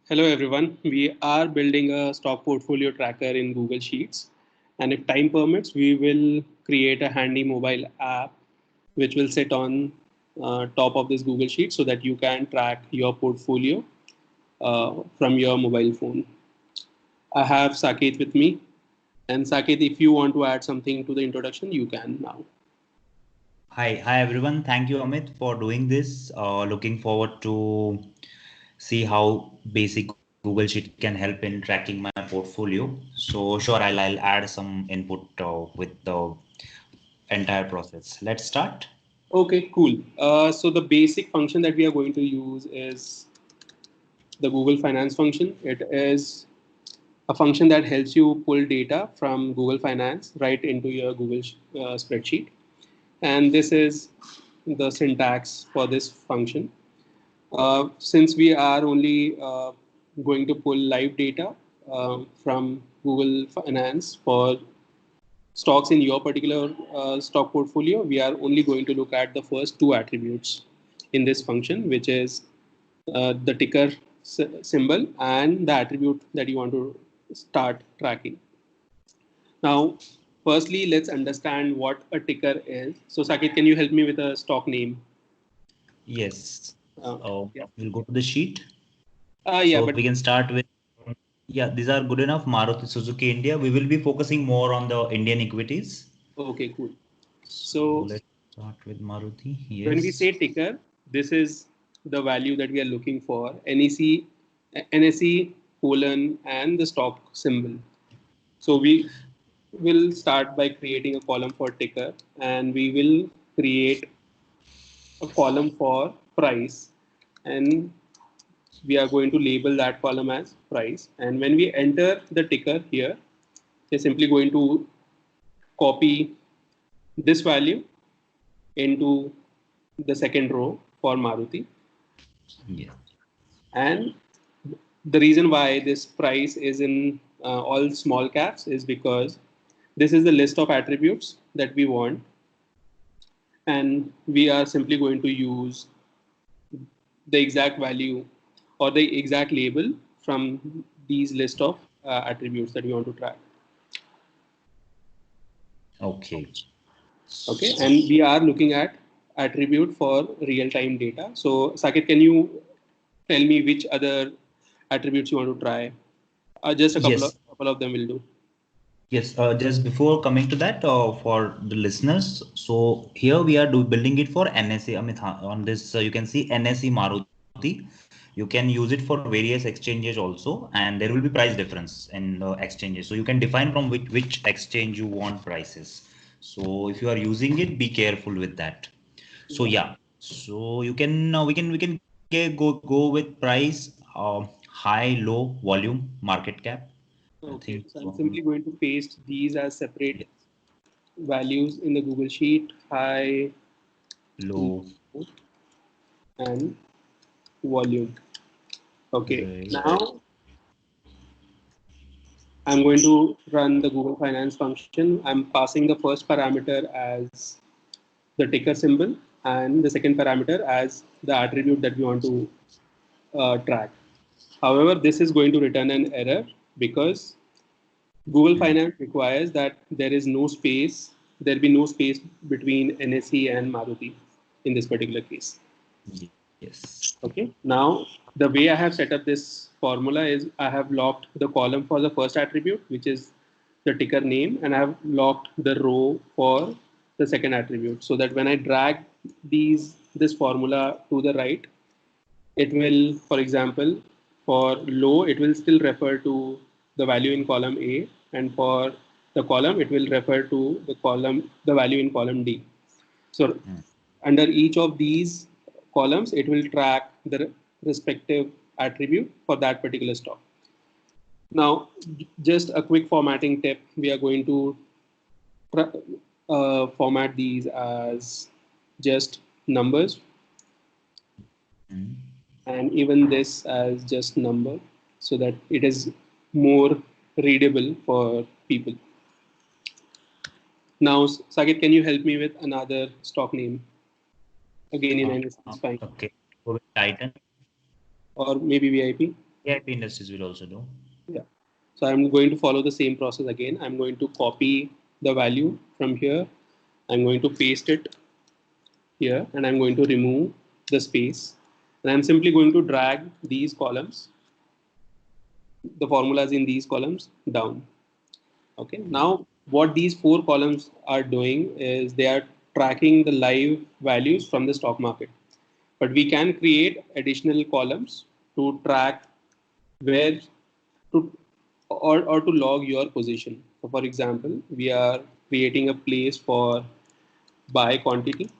Hello everyone. We are building a stock portfolio tracker in Google Sheets. And if time permits, we will create a handy mobile app which will sit on top of this Google Sheet so that you can track your portfolio from your mobile phone. I have Saket with me. And Saket, if you want to add something to the introduction, you can now. Hi everyone. Thank you, Amit, for doing this. Looking forward to see how basic Google Sheet can help in tracking my portfolio. So sure, I'll add some input with the entire process. Let's start. Okay, cool. So the basic function that we are going to use is the Google Finance function. It is a function that helps you pull data from Google Finance right into your Google spreadsheet. And this is the syntax for this function. Since we are only going to pull live data from Google Finance for stocks in your particular stock portfolio, we are only going to look at the first two attributes in this function, which is the ticker symbol and the attribute that you want to start tracking. Now, firstly, let's understand what a ticker is. So, Saket, can you help me with a stock name? Yes. Yeah. We'll go to the sheet. Yeah, So but we can start with, yeah, these are good enough. Maruti Suzuki India. We will be focusing more on the Indian equities. okay, cool. So So, let's start with Maruti. when we Yes. say ticker, this is the value that we are looking for. NSE colon and the stock symbol. So we will start by creating a column for ticker, and we will create a column for price, and we are going to label that column as price. And when we enter the ticker here, we're simply going to copy this value into the second row for Maruti. Yes. And the reason why this price is in all small caps is because this is the list of attributes that we want, and we are simply going to use the exact value or the exact label from these list of attributes that we want to track. Okay. Okay, and we are looking at attribute for real-time data. So, Saket, can you tell me which other attributes you want to try? Just a Yes. couple of them will do. Yes, just before coming to that, for the listeners, so here we are building it for NSE. Amit, on this, you can see NSE Maruti. You can use it for various exchanges also, and there will be price difference in the exchanges. So you can define from which exchange you want prices. So if you are using it, be careful with that. So Yeah. yeah, so you can go with price, high, low, volume, market cap. I Okay, think so I'm simply going to paste these as separate values in the Google Sheet, high, low, low, and volume. Okay, right. now I'm going to run the Google Finance function. I'm passing the first parameter as the ticker symbol and the second parameter as the attribute that we want to track. However, this is going to return an error because Google Hmm. Finance requires that there be no space between NSE and Maruti in this particular case. Yes. Okay. Now, the way I have set up this formula is I have locked the column for the first attribute, which is the ticker name, and I have locked the row for the second attribute, so that when I drag this formula to the right, it will, for example, for low, it will still refer to the value in column A, and for the column, it will refer to the value in column D. So Hmm. under each of these columns, it will track the respective attribute for that particular stock. Now, just a quick formatting tip. We are going to format these as just numbers, Hmm. and even this as just number, so that it is more readable for people. Now, Saket, can you help me with another stock name? Again, in NS is fine, Okay. Go with Titan. or maybe VIP. VIP Industries will also do. Yeah. So I'm going to follow the same process again. I'm going to copy the value from here. I'm going to paste it here, and I'm going to remove the space. And I'm simply going to drag these columns, the formulas in these columns down. Okay. Now, what these 4 columns are doing is they are tracking the live values from the stock market. But we can create additional columns to track where to or to log your position. So for example, we are creating a place for buy quantity,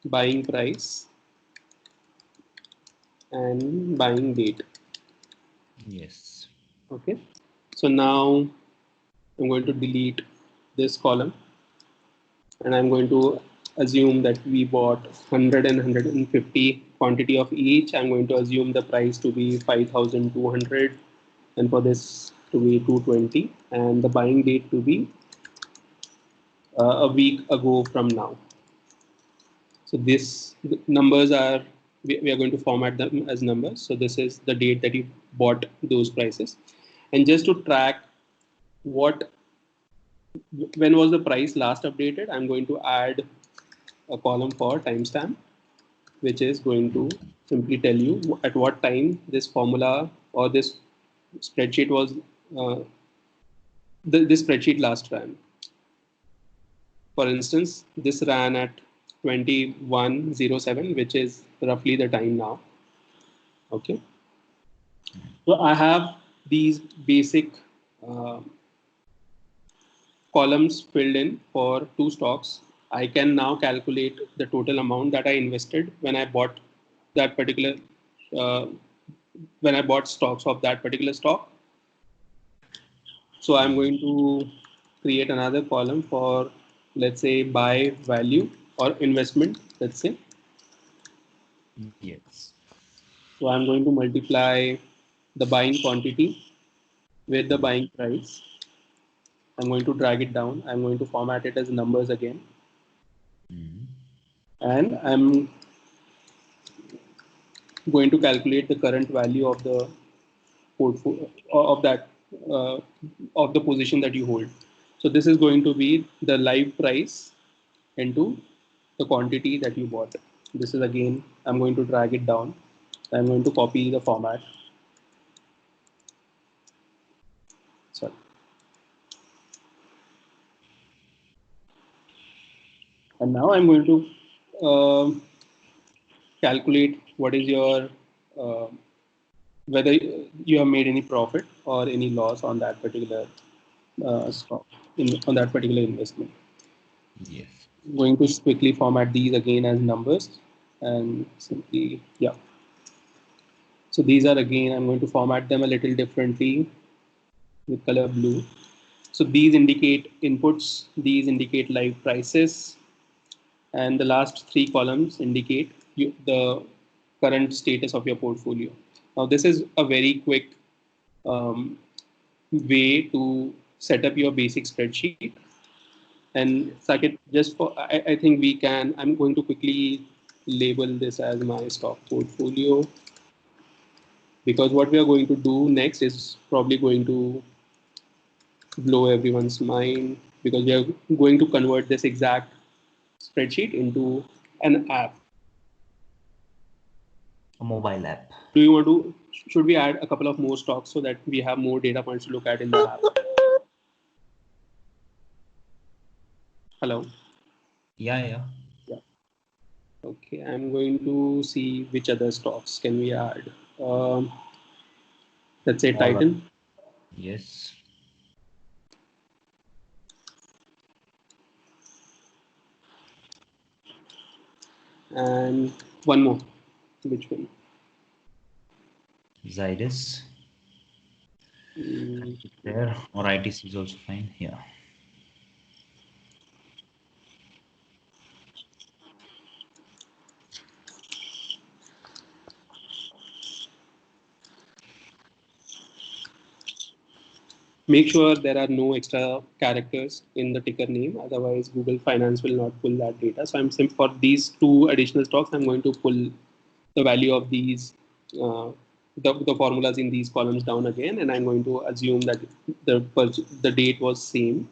buying price, and buying date. Yes. Okay. So now I'm going to delete this column, and I'm going to assume that we bought 100 and 150 quantity of each. I'm going to assume the price to be 5,200, and for this to be 220, and the buying date to be a week ago from now. So this numbers are, we are going to format them as numbers. So this is the date that you bought those prices. And just to track when was the price last updated, I'm going to add a column for timestamp, which is going to simply tell you at what time this formula or this spreadsheet was, this spreadsheet last ran. For instance, this ran at 21:07, which is roughly the time now. Okay. So I have these basic uh, columns filled in for 2 stocks. I can now calculate the total amount that I invested when I bought that particular, uh, when I bought stocks of that particular stock. So I'm going to create another column for, let's say, buy value or investment, let's say. Yes. So I'm going to multiply the buying quantity with the buying price. I'm going to drag it down. I'm going to format it as numbers again. Mm-hmm. And I'm going to calculate the current value of the portfolio of that uh, of the position that you hold. So this is going to be the live price into the quantity that you bought. This is again, I'm going to drag it down. I'm going to copy the format. Sorry. And now I'm going to calculate what is your uh, whether you have made any profit or any loss on that particular stock on that particular investment. Yes. I'm going to quickly format these again as numbers and simply, yeah. So these are again, I'm going to format them a little differently with color blue. So these indicate inputs, these indicate live prices, and the last 3 columns indicate the current status of your portfolio. Now this is a very quick um, way to set up your basic spreadsheet. And Saket, just for, I think we can, I'm going to quickly label this as my stock portfolio, because what we are going to do next is probably going to blow everyone's mind, because we are going to convert this exact spreadsheet into an app. A mobile app. Do you want to, should we add a couple of more stocks so that we have more data points to look at in the app? Hello? Yeah. Yeah. Okay, I'm going to see which other stocks can we add. Let's say All right. Titan. Yes. And one more. Which one? Zydus. Mm, There. Or ITC is also fine. Yeah. make sure there are no extra characters in the ticker name. Otherwise, Google Finance will not pull that data. So for these 2 additional stocks, I'm going to pull the value of these the formulas in these columns down again, and I'm going to assume that the date was same,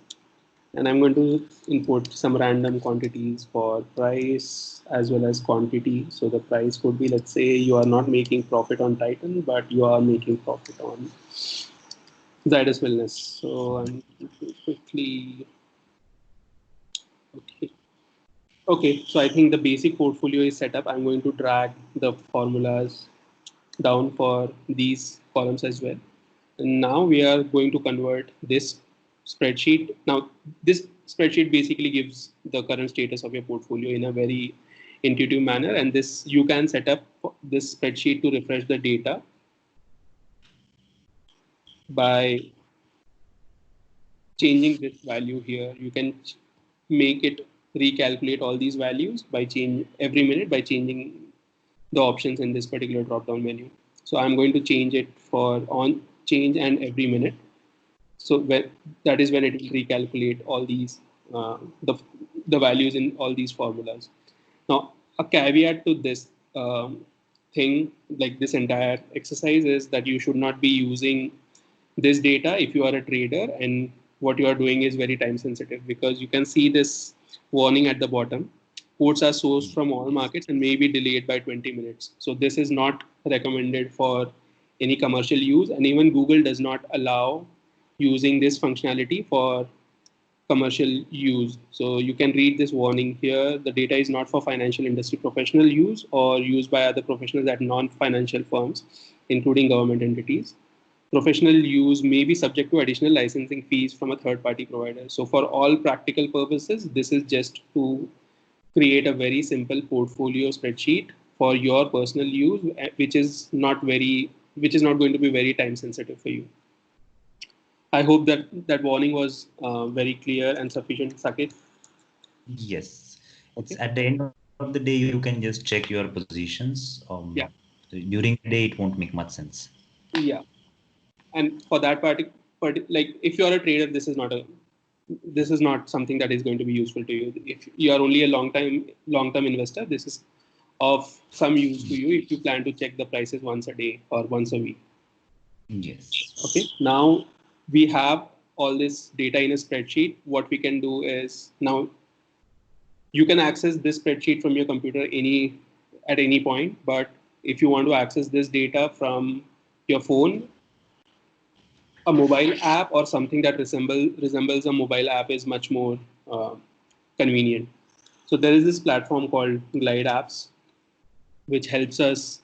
and I'm going to input some random quantities for price as well as quantity. So the price could be, let's say you are not making profit on Titan, but you are making profit on Zydus Wellness. So I'm going to quickly, okay. Okay, so I think the basic portfolio is set up. I'm going to drag the formulas down for these columns as well. And now we are going to convert this spreadsheet. Now, this spreadsheet basically gives the current status of your portfolio in a very intuitive manner. And this, you can set up this spreadsheet to refresh the data by changing this value here. You can make it recalculate all these values by change every minute by changing the options in this particular drop down menu. So I'm going to change it for on change and every minute. So that is when it will recalculate all these the values in all these formulas. Now, a caveat to this thing, like this entire exercise, is that you should not be using this data if you are a trader and what you are doing is very time sensitive, because you can see this warning at the bottom. Quotes are sourced from all markets and may be delayed by 20 minutes. So this is not recommended for any commercial use, and even Google does not allow using this functionality for commercial use. So you can read this warning here. The data is not for financial industry professional use or used by other professionals at non-financial firms, including government entities. Professional use may be subject to additional licensing fees from a third-party provider. So for all practical purposes, this is just to create a very simple portfolio spreadsheet for your personal use, which is not going to be very time sensitive for you. I hope that warning was very clear and sufficient, Saket. Yes, it's Okay. at the end of the day you can just check your positions. Yeah. During the day it won't make much sense. Yeah. And for that like if you are a trader, this is not something that is going to be useful to you. If you are only a long-term investor, this is of some use to you if you plan to check the prices once a day or once a week. Yes. Okay. Now we have all this data in a spreadsheet. What we can do is, now you can access this spreadsheet from your computer at any point, but if you want to access this data from your phone, a mobile app or something that resembles a mobile app is much more convenient. So there is this platform called Glide Apps, which helps us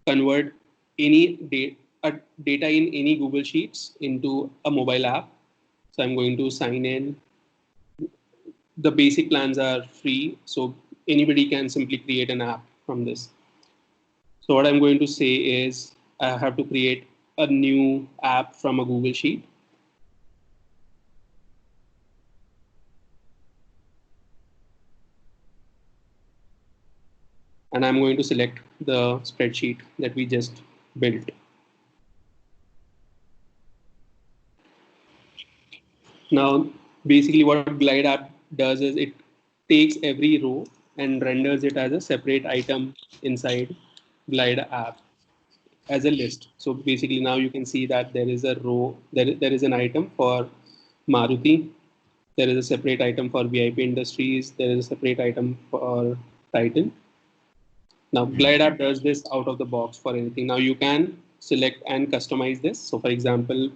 convert any data in any Google Sheets into a mobile app. So I'm going to sign in. The basic plans are free, so anybody can simply create an app from this. So what I'm going to say is I have to create a new app from a Google Sheet. And I'm going to select the spreadsheet that we just built. Now, basically what Glide app does is it takes every row and renders it as a separate item inside Glide app as a list. So basically now you can see that there is a row, there is an item for Maruti, there is a separate item for VIP Industries, there is a separate item for Titan. Now Glide app does this out of the box for anything. Now you can select and customize this. So for example,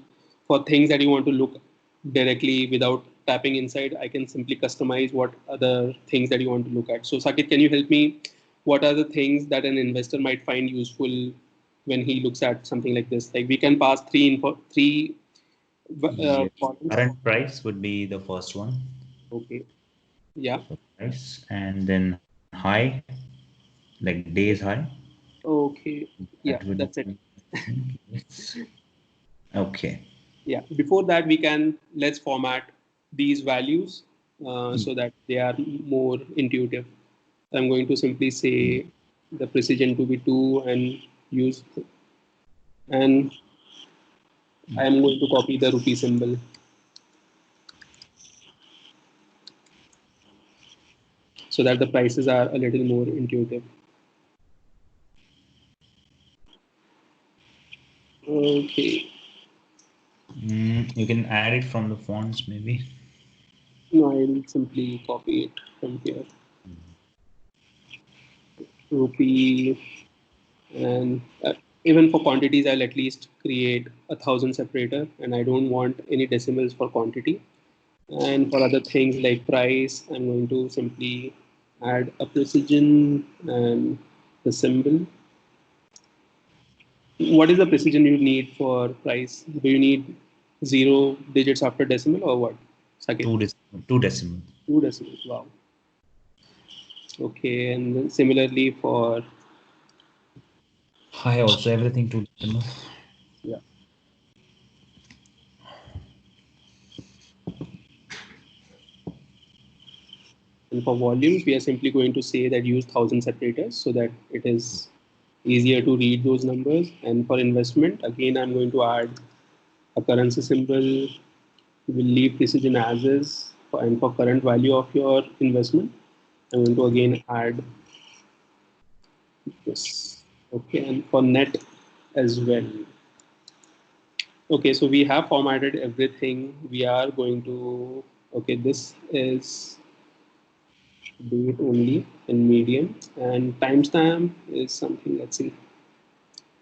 for things that you want to look directly without tapping inside, I can simply customize what other things that you want to look at. So Saket, can you help me? What are the things that an investor might find useful when he looks at something like this? Like we can pass three Yes. columns. Current price would be the first one. Okay. Yeah. So price, and then high, like days high. Okay. That Yeah, would that's it. be, yes. Okay. Yeah, before that let's format these values so that they are more intuitive. I'm going to simply say the precision to be 2 and use, and I'm going to copy the rupee symbol so that the prices are a little more intuitive. Okay. You can add it from the fonts maybe. No, I'll simply copy it from here. Rupee, and even for quantities, I'll at least create 1,000 separator, and I don't want any decimals for quantity. And for other things like price, I'm going to simply add a precision and the symbol. What is the precision you need for price? Do you need 0 digits after decimal or what? Saket? Two decimal. 2 decimals. Wow. Okay, and then similarly for Hi, also everything two decimal. yeah. And for volumes, we are simply going to say that use 1,000 separators so that it is easier to read those numbers. And for investment, again, I'm going to add a currency symbol. We'll leave precision as is. And for current value of your investment, I'm going to again add this. Okay, and for net as well. Okay, so we have formatted everything. We are going to, okay, this is date only and median, and timestamp is something, let's see,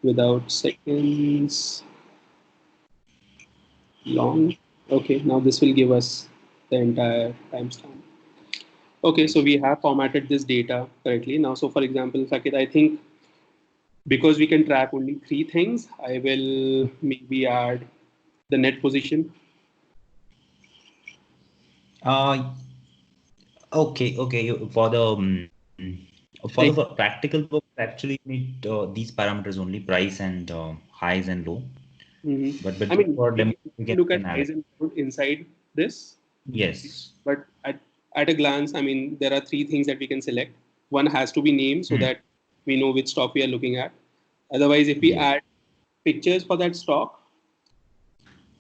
without seconds, long. Okay, now this will give us the entire timestamp. Okay, so we have formatted this data correctly. Now, so for example, Saket, I think because we can track only 3 things, I will maybe add the net position. Okay. For the practical book, actually you need these parameters only, price and highs and low. But I mean, for demo, we we can look can at add highs it. and lows inside this, Yes. but at a glance, I mean, there are 3 things that we can select. One has to be named so that we know which stock we are looking at. Otherwise, if we Yes. add pictures for that stock,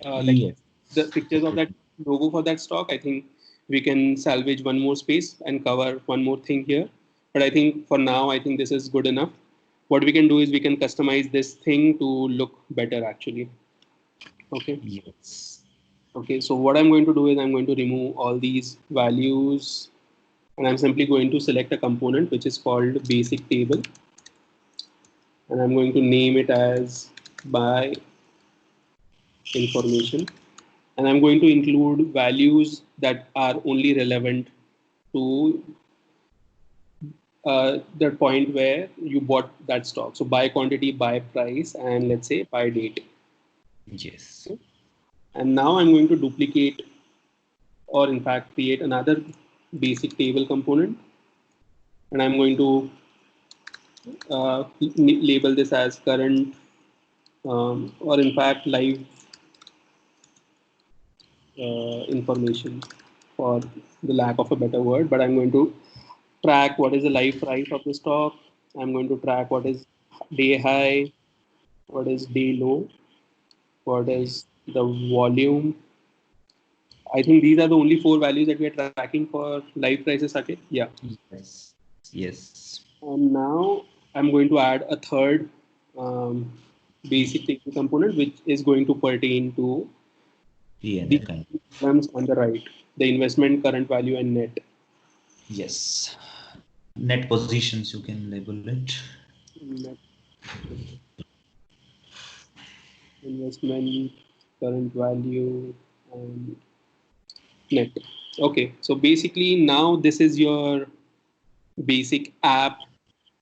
like Yes. the pictures of that logo for that stock, I think we can salvage one more space and cover one more thing here. But I think for now, I think this is good enough. What we can do is we can customize this thing to look better actually. Okay. Yes. Okay, so what I'm going to do is I'm going to remove all these values, and I'm simply going to select a component which is called basic table, and I'm going to name it as by information, and I'm going to include values that are only relevant to the point where you bought that stock. So by quantity, by price, and let's say by date. Yes. Okay? And now I'm going to duplicate, or in fact create another basic table component, and I'm going to label this as current, or in fact live information, for the lack of a better word. But I'm going to track what is the live price of the stock. I'm going to track what is day high, what is day low, what is the volume. I think these are the only 4 values that we are tracking for live prices. Okay, yeah. Yes. Yes. And now I'm going to add a third um, basic table component, which is going to pertain to PNL the kind. columns on the right, the investment, current value, and net. Yes. Net positions, you can label it. Net investment, current value, and net. Okay, so basically now this is your basic app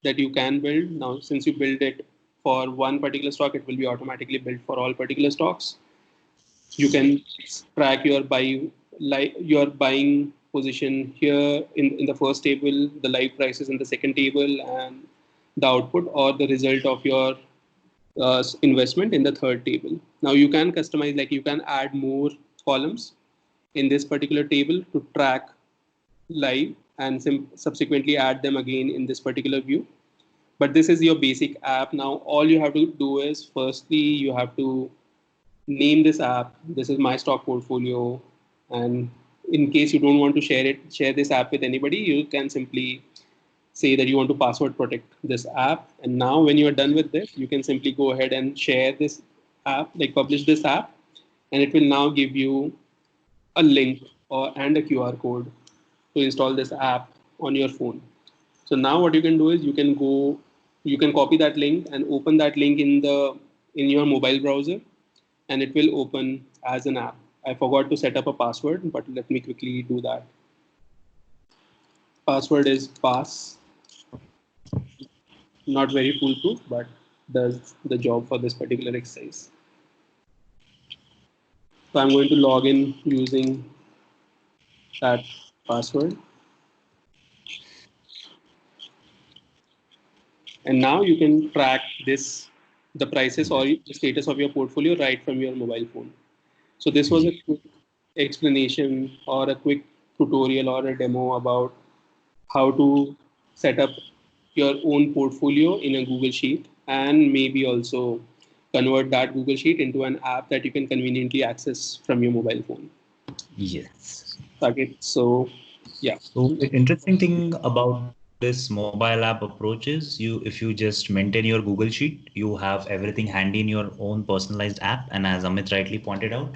that you can build. Now, since you build it for one particular stock, it will be automatically built for all particular stocks. You can track your your buying position here in the first table, the live prices in the second table, and the output or the result of your investment in the third table. Now you can customize, like you can add more columns in this particular table to track live, and subsequently add them again in this particular view. But this is your basic app. Now all you have to do is, firstly, you have to name this app. This is my stock portfolio. And in case you don't want to share this app with anybody, you can simply say that you want to password protect this app. And now when you're done with this, you can simply go ahead and share this app, like publish this app, and it will now give you a link and a QR code to install this app on your phone. So now what you can do is you can copy that link and open that link in your mobile browser, and it will open as an app. I forgot to set up a password, but let me quickly do that. Password is pass. Not very foolproof, but does the job for this particular exercise. So I'm going to log in using that password. And now you can track the prices or the status of your portfolio right from your mobile phone. So this was a quick explanation or a quick tutorial or a demo about how to set up your own portfolio in a Google Sheet, and maybe also convert that Google Sheet into an app that you can conveniently access from your mobile phone. Yes. Okay, so yeah. So interesting thing about this mobile app approach is if you just maintain your Google Sheet, you have everything handy in your own personalized app. And as Amit rightly pointed out,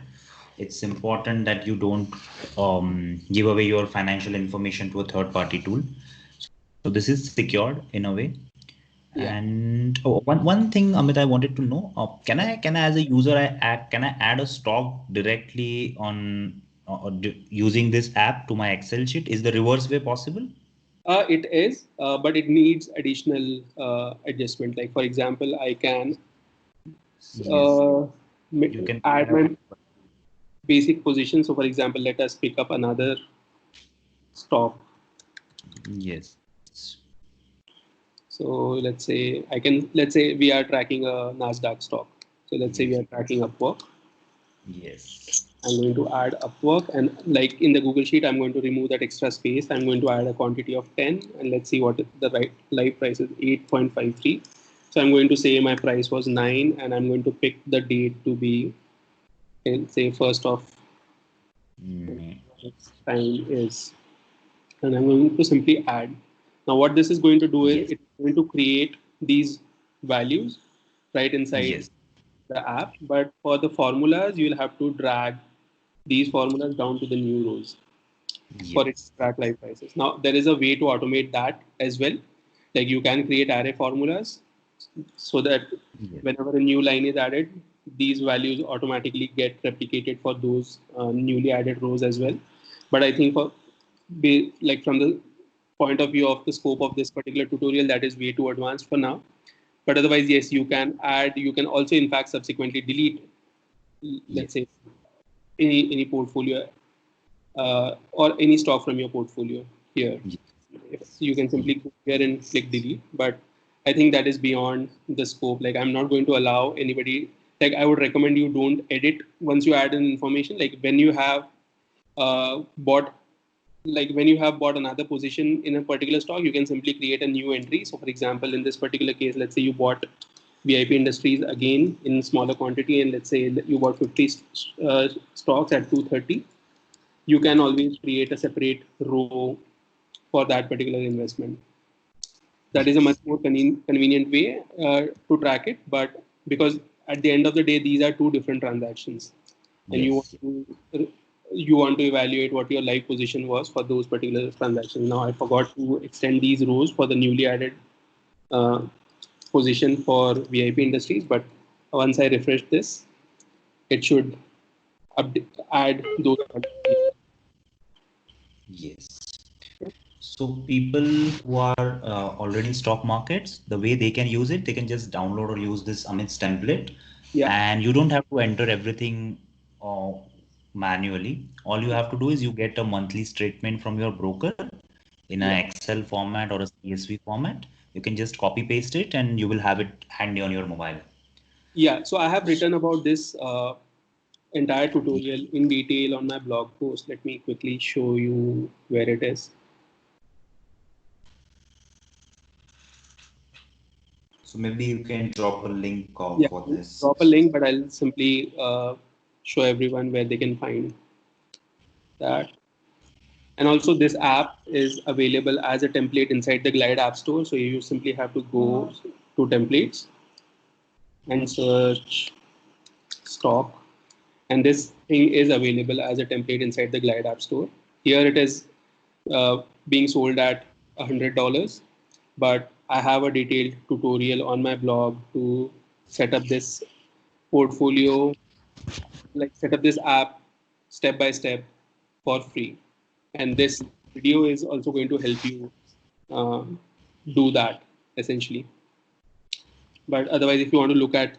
it's important that you don't give away your financial information to a third party tool. So this is secured in a way. Yeah. And one thing, Amit, I wanted to know, can I as a user can I add a stock directly on using this app to my Excel sheet? Is the reverse way possible? It is, but it needs additional adjustment. Like for example, I can Yes, uh, you can add add a my basic position. So for example, let us pick up another stock. yes, So let's say we are tracking a Nasdaq stock. So let's say we yes, are tracking Upwork. yes, I'm going to add Upwork, and like in the Google Sheet, I'm going to remove that extra space. I'm going to add a quantity of 10, and let's see what the live price is, 8.53. So I'm going to say my price was 9, and I'm going to pick the date to be, say, first of mm, time is, and I'm going to simply add. Now, what this is going to do is yes, it's going to create these values right inside yes, the app. But for the formulas, you'll have to drag these formulas down to the new rows for it to yes, track live prices. Now, there is a way to automate that as well. Like you can create array formulas so that yes, whenever a new line is added, these values automatically get replicated for those newly added rows as well. But I think like from the point of view of the scope of this particular tutorial, that is way too advanced for now. But otherwise, yes, you can add. You can also, in fact, subsequently delete, yes, let's say, any portfolio or any stock from your portfolio here. yes, You can simply go here and click delete, but I think that is beyond the scope. Like I'm not going to allow anybody, like I would recommend you don't edit once you add an information. Like when you have bought, like when you have bought another position in a particular stock, you can simply create a new entry. So for example, in this particular case, let's say you bought VIP Industries again in smaller quantity, and let's say you bought 50 stocks at 230. You can always create a separate row for that particular investment. That is a much yes, more convenient way to track it. But because at the end of the day, these are two different transactions, and yes, you want to evaluate what your live position was for those particular transactions. Now, I forgot to extend these rows for the newly added uh, position for VIP Industries, but once I refresh this, it should add those. yes. So people who are already in stock markets, the way they can use it, they can just download or use this Amit's template, Yeah, and you don't have to enter everything manually. All you have to do is you get a monthly statement from your broker in yeah. an Excel format or a CSV format. You can just copy paste it, and you will have it handy on your mobile. Yeah, so I have written about this entire tutorial in detail on my blog post. Let me quickly show you where it is. So maybe you can drop a link Yeah, for I'll this. drop a link, but I'll simply show everyone where they can find that. And also, this app is available as a template inside the Glide App Store. So you simply have to go to templates and search stock, and this thing is available as a template inside the Glide App Store. Here it is being sold at $100, but I have a detailed tutorial on my blog to set up this portfolio, like set up this app step by step for free. And this video is also going to help you do that essentially. But otherwise, if you want to look at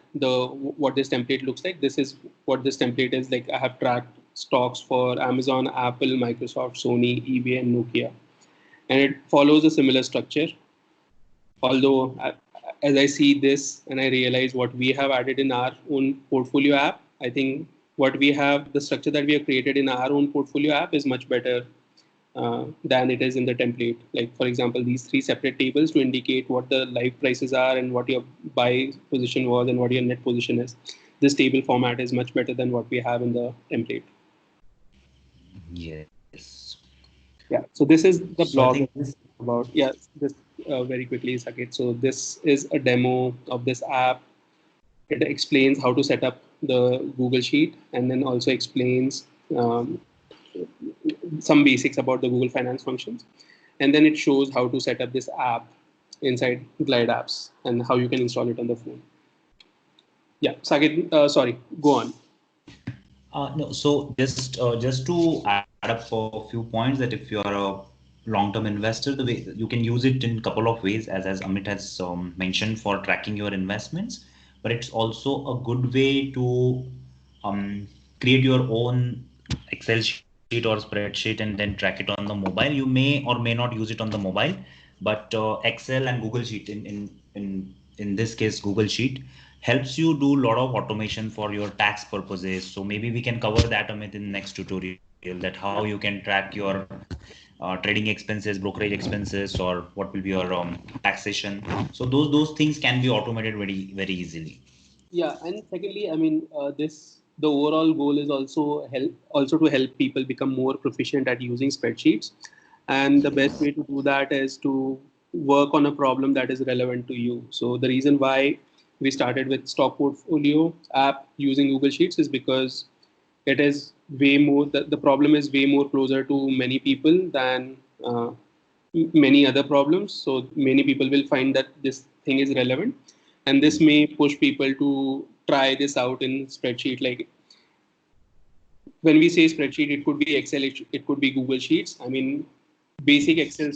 what this template looks like, this is what this template is like. I have tracked stocks for Amazon, Apple, Microsoft, Sony, eBay, and Nokia, and it follows a similar structure. Although, as I see this and I realize what we have added in our own portfolio app, I think the structure that we have created in our own portfolio app is much better than it is in the template. Like, for example, these 3 separate tables to indicate what the live prices are and what your buy position was and what your net position is. This table format is much better than what we have in the template. Yes. Yeah. So this is the blog about. Yeah. This very quickly, Saket. So this is a demo of this app. It explains how to set up the Google Sheet, and then also explains some basics about the Google Finance functions. And then it shows how to set up this app inside Glide Apps and how you can install it on the phone. Yeah, Saket, sorry, go on. No, so just to add up a few points, that if you are a long-term investor, the way you can use it in a couple of ways, as Amit has mentioned, for tracking your investments. But it's also a good way to create your own Excel sheet or spreadsheet and then track it on the mobile. You may or may not use it on the mobile, but Excel and Google Sheet, in this case Google Sheet, helps you do a lot of automation for your tax purposes. So maybe we can cover that, Amit, in the next tutorial, that how you can track your trading expenses, brokerage expenses, or what will be your taxation. So those things can be automated very easily. Yeah, and secondly, I mean, the overall goal is also to help people become more proficient at using spreadsheets, and the best way to do that is to work on a problem that is relevant to you. So the reason why we started with stock portfolio app using Google Sheets is because it is way more, the problem is way more closer to many people than many other problems. So many people will find that this thing is relevant, and this may push people to try this out in spreadsheet. Like, when we say spreadsheet, it could be Excel, it could be Google Sheets. I mean, basic Excel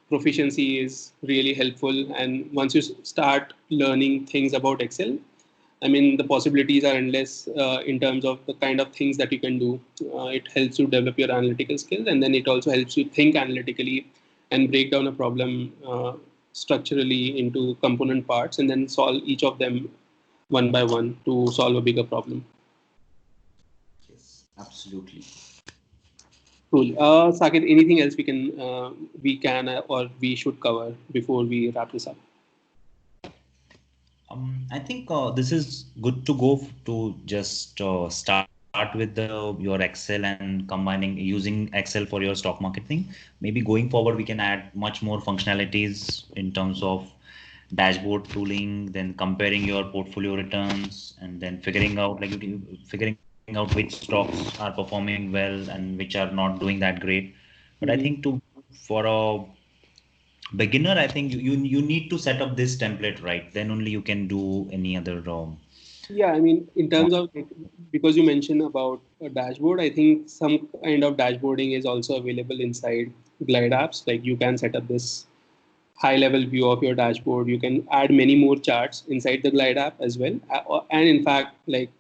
proficiency is really helpful. And once you start learning things about Excel, I mean, the possibilities are endless in terms of the kind of things that you can do. It helps you develop your analytical skills, and then it also helps you think analytically and break down a problem structurally into component parts, and then solve each of them one by one to solve a bigger problem. Yes, absolutely. Cool. Saket, anything else we should cover before we wrap this up? I think this is good to go to just start with your Excel and using Excel for your stock marketing. Maybe going forward, we can add much more functionalities in terms of dashboard tooling, then comparing your portfolio returns, and then figuring out which stocks are performing well and which are not doing that great. But I think for a beginner, I think you need to set up this template, right? Then only you can do any other Yeah, I mean, in terms of, because you mentioned about a dashboard, I think some kind of dashboarding is also available inside Glide Apps. Like, you can set up this high level view of your dashboard. You can add many more charts inside the Glide app as well. And in fact, like,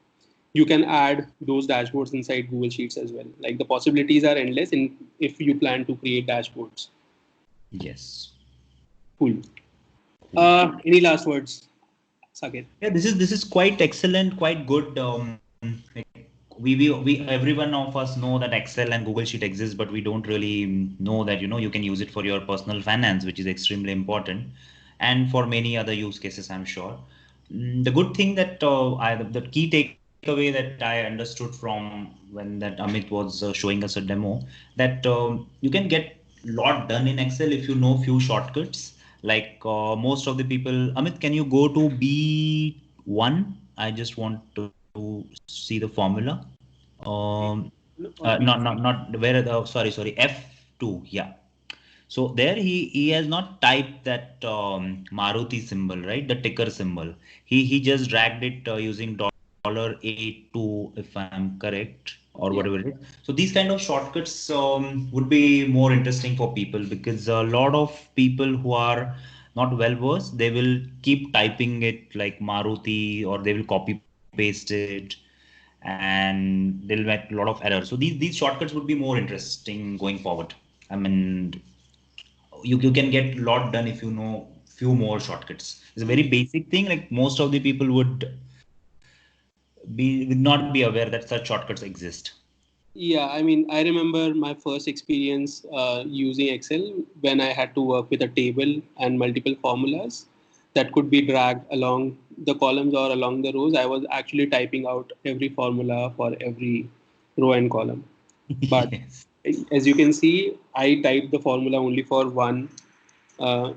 you can add those dashboards inside Google Sheets as well. Like, the possibilities are endless if you plan to create dashboards. Yes. Cool. Any last words, Saket? Yeah, this is quite excellent, quite good. We every one of us know that Excel and Google Sheet exists, but we don't really know that you can use it for your personal finance, which is extremely important, and for many other use cases, I'm sure. The good thing that the key takeaway that I understood from when that Amit was showing us a demo, that you can get a lot done in Excel if you know few shortcuts. Like most of the people, Amit, can you go to B1? I just want to to see the formula. Or Not where the sorry F2. Yeah. So there he has not typed that Maruti symbol, right? The ticker symbol. He just dragged it using $A2, if I'm correct, or yeah. whatever it is. So these kind of shortcuts would be more interesting for people, because a lot of people who are not well versed, they will keep typing it like Maruti, or they will copy paste it, and they'll make a lot of errors. So these shortcuts would be more interesting going forward. I mean, you can get a lot done if you know few more shortcuts. It's a very basic thing. Like most of the people would not be aware that such shortcuts exist. Yeah, I mean, I remember my first experience using Excel when I had to work with a table and multiple formulas that could be dragged along the columns or along the rows. I was actually typing out every formula for every row and column. But Yes. as you can see, I typed the formula only for one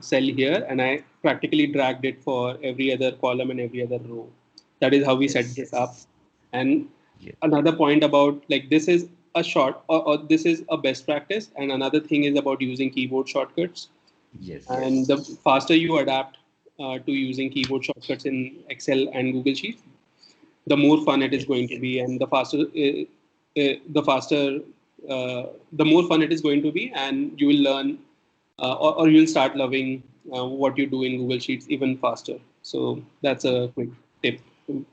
cell here, and I practically dragged it for every other column and every other row. That is how we set Yes. this up. And Yes. another point about, like, this is a short, or this is a best practice, and another thing is about using keyboard shortcuts. Yes. And the faster you adapt to using keyboard shortcuts in Excel and Google Sheets, the more fun it is going to Yes. be, and the faster, the more fun it is going to be, and you will learn, or you'll start loving what you do in Google Sheets even faster. So that's a quick tip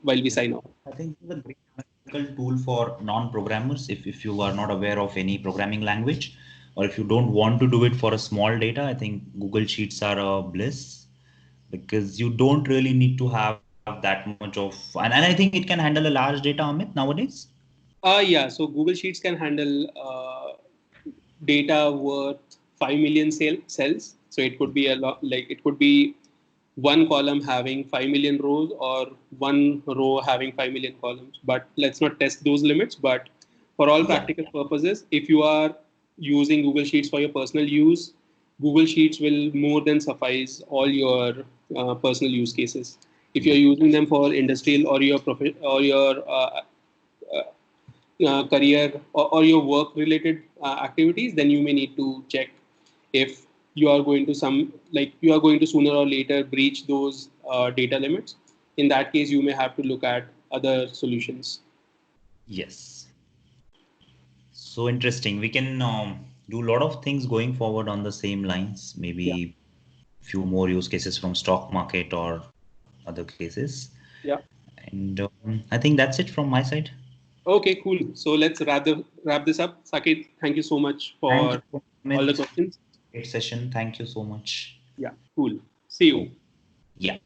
while we Yes. sign off. I think it's a great analytical tool for non-programmers. If you are not aware of any programming language, or if you don't want to do it for a small data, I think Google Sheets are a bliss, because you don't really need to have that much of, and I think it can handle a large data, Amit, nowadays. Yeah, so Google Sheets can handle data worth 5 million cells. So it could be a lot, like it could be one column having 5 million rows, or one row having 5 million columns. But let's not test those limits. But for all Yeah. practical purposes, if you are using Google Sheets for your personal use, Google Sheets will more than suffice all your personal use cases. If you're using them for industrial or your or your career, or your work related activities, then you may need to check if you are going to you are going to sooner or later breach those data limits. In that case, you may have to look at other solutions. Yes. So interesting. We can do a lot of things going forward on the same lines. Yeah. Maybe few more use cases from stock market or other cases. Yeah. And I think that's it from my side. Okay, cool. So let's wrap this up. Saket, thank you so much Thank for you, all the Amit. questions. Great session. Thank you so much. Yeah, cool. See you. Yeah.